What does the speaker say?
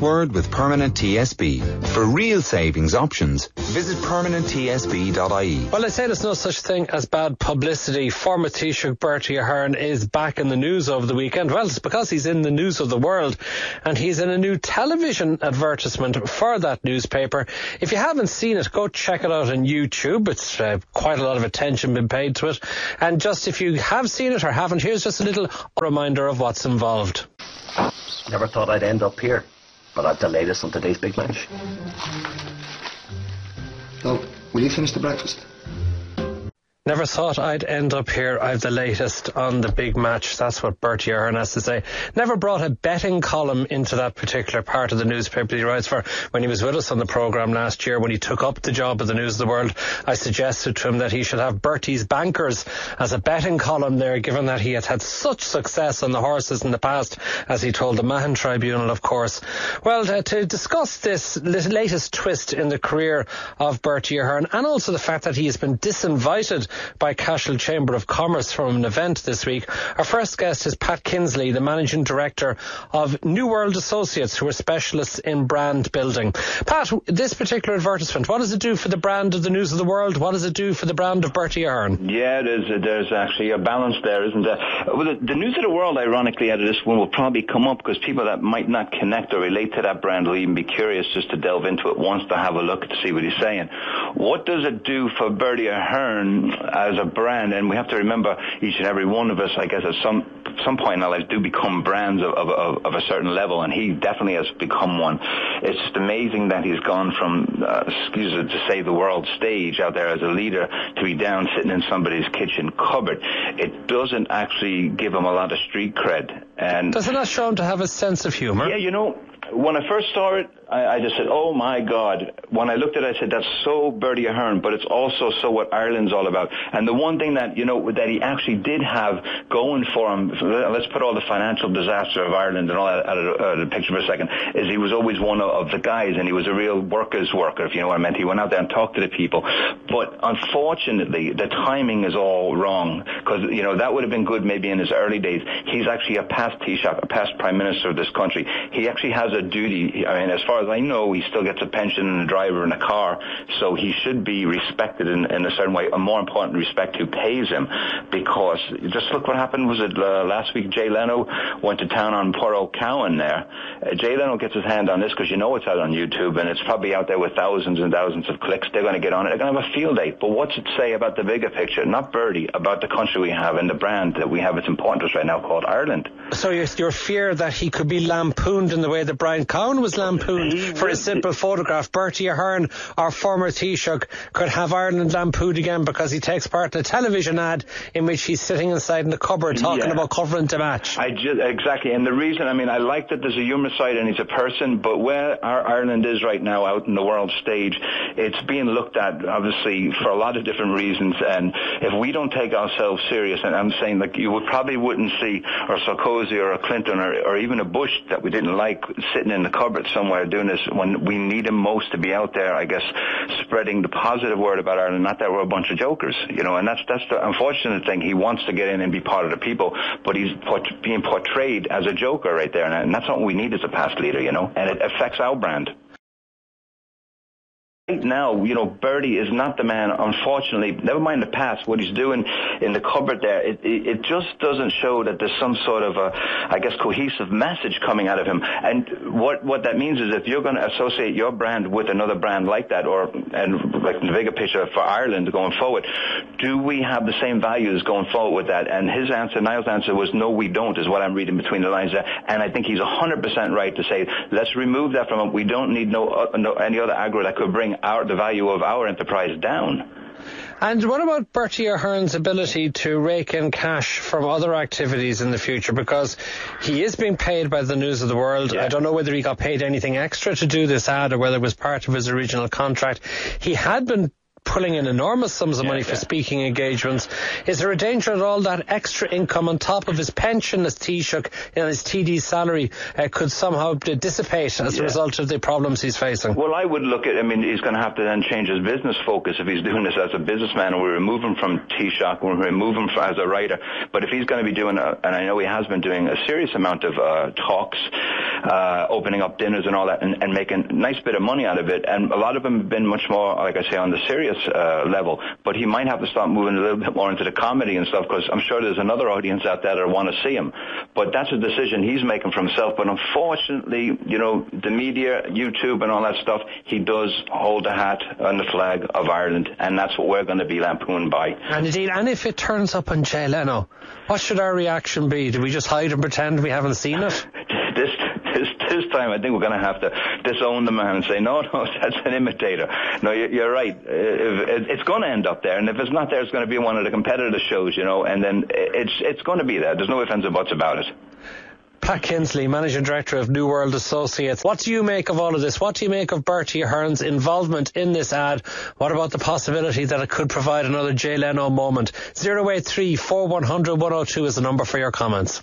word with Permanent TSB. For real savings options, visit permanenttsb.ie. Well, they say there's no such thing as bad publicity. Former Taoiseach Bertie Ahern is back in the news over the weekend. Well, it's because he's in the news of the world, and he's in a new television advertisement for that newspaper. If you haven't seen it, go check it out on YouTube. It's quite a lot of attention been paid to it. And just if you have seen it or haven't, here's just a little reminder of what's involved. Never thought I'd end up here, but I've the latest on today's big match. Now, will you finish the breakfast? Never thought I'd end up here. I've the latest on the big match. That's what Bertie Ahern has to say. Never brought a betting column into that particular part of the newspaper he writes for. When he was with us on the programme last year, when he took up the job of the News of the World, I suggested to him that he should have Bertie's Bankers as a betting column there, given that he had had such success on the horses in the past, as he told the Mahon Tribunal, of course. Well, to discuss this latest twist in the career of Bertie Ahern, and also the fact that he has been disinvited by Cashel Chamber of Commerce from an event this week. Our first guest is Pat Kinsley, the Managing Director of New World Associates, who are specialists in brand building. Pat, this particular advertisement, what does it do for the brand of the News of the World? What does it do for the brand of Bertie Ahern? Yeah, there's actually a balance there, isn't there? Well, the News of the World, ironically, out of this one will probably come up because people that might not connect or relate to that brand will even be curious just to delve into it once to have a look to see what he's saying. What does it do for Bertie Ahern as a brand? And we have to remember, each and every one of us, I guess, at some point in our lives do become brands of a certain level, and he definitely has become one. It's just amazing that he's gone from, to say the world stage out there as a leader to be down sitting in somebody's kitchen cupboard. It doesn't actually give him a lot of street cred. And does it not show him to have a sense of humour? Yeah, you know, when I first saw it, I just said, oh my God. When I looked at it, I said, that's so Bertie Ahern, but it's also so what Ireland's all about. And the one thing that, you know, that he actually did have going for him, let's put all the financial disaster of Ireland and all that out of the picture for a second, is he was always one of the guys, and he was a real worker's worker, if you know what I meant. He went out there and talked to the people. But unfortunately, the timing is all wrong, because, you know, that would have been good maybe in his early days. He's actually a past Taoiseach, a past Prime Minister of this country. He actually has a duty. I mean, as far as I know, he still gets a pension and a driver and a car, so he should be respected in a certain way, a more important respect who pays him, because just look what happened, was it last week? Jay Leno went to town on poor old Cowan there. Jay Leno gets his hand on this because you know it's out on YouTube, and it's probably out there with thousands and thousands of clicks. They're going to get on it. They're going to have a field day. But what's it say about the bigger picture? Not Bertie, about the country we have and the brand that we have. It's important to us right now called Ireland. So your fear that he could be lampooned in the way that Brian Cowan was lampooned for a simple photograph. Bertie Ahern, our former Taoiseach, could have Ireland lampooned again because he takes part in a television ad in which he's sitting inside in the cupboard talking about covering the match. Exactly, and the reason, I mean, I like that there's a humour side and he's a person, but where our Ireland is right now out in the world stage, it's being looked at, obviously, for a lot of different reasons, and if we don't take ourselves serious, and I'm saying, like, you probably wouldn't see a Sarkozy or a Clinton or even a Bush that we didn't like sitting in the cupboard somewhere doing this when we need him most to be out there, I guess, spreading the positive word about Ireland, not that we're a bunch of jokers, you know, and that's the unfortunate thing. He wants to get in and be part of the people, but he's being portrayed as a joker right there, and that's what we need as a past leader, you know, and it affects our brand. Right now, you know, Bertie is not the man, unfortunately. Never mind the past, what he's doing in the cupboard there, it just doesn't show that there's some sort of cohesive message coming out of him. And what that means is if you're going to associate your brand with another brand like that, and like the bigger picture for Ireland going forward, do we have the same values going forward with that? And his answer, Niall's answer, was no, we don't, is what I'm reading between the lines there. And I think he's 100% right to say, let's remove that from him. We don't need any other aggro that could bring the value of our enterprise down. And what about Bertie Ahern's ability to rake in cash from other activities in the future? Because he is being paid by the News of the World. Yeah. I don't know whether he got paid anything extra to do this ad or whether it was part of his original contract. He had been pulling in enormous sums of money for speaking engagements. Is there a danger at all that extra income on top of his pension as Taoiseach and his TD salary could somehow dissipate as a result of the problems he's facing? Well, I would look at, he's going to have to then change his business focus if he's doing this as a businessman, and we remove him from Taoiseach, we remove him as a writer. But if he's going to be doing, and I know he has been doing a serious amount of talks, opening up dinners and all that, and making a nice bit of money out of it, and a lot of them have been much more, like I say, on the serious level, but he might have to start moving a little bit more into the comedy and stuff, because I'm sure there's another audience out there that want to see him. But that's a decision he's making for himself. But unfortunately, the media, YouTube and all that stuff, he does hold the hat on the flag of Ireland, and that's what we're going to be lampooned by. And indeed, and if it turns up on Jay Leno, what should our reaction be? Do we just hide and pretend we haven't seen it? This time I think we're going to have to disown the man and say, no, that's an imitator. No, you're right. It's going to end up there, and if it's not there, it's going to be one of the competitor shows, and then it's going to be there. There's no ifs, ands, or buts about it. Pat Kinsley, Managing Director of New World Associates. What do you make of all of this? What do you make of Bertie Ahern's involvement in this ad? What about the possibility that it could provide another Jay Leno moment? 083 4100 102 is the number for your comments.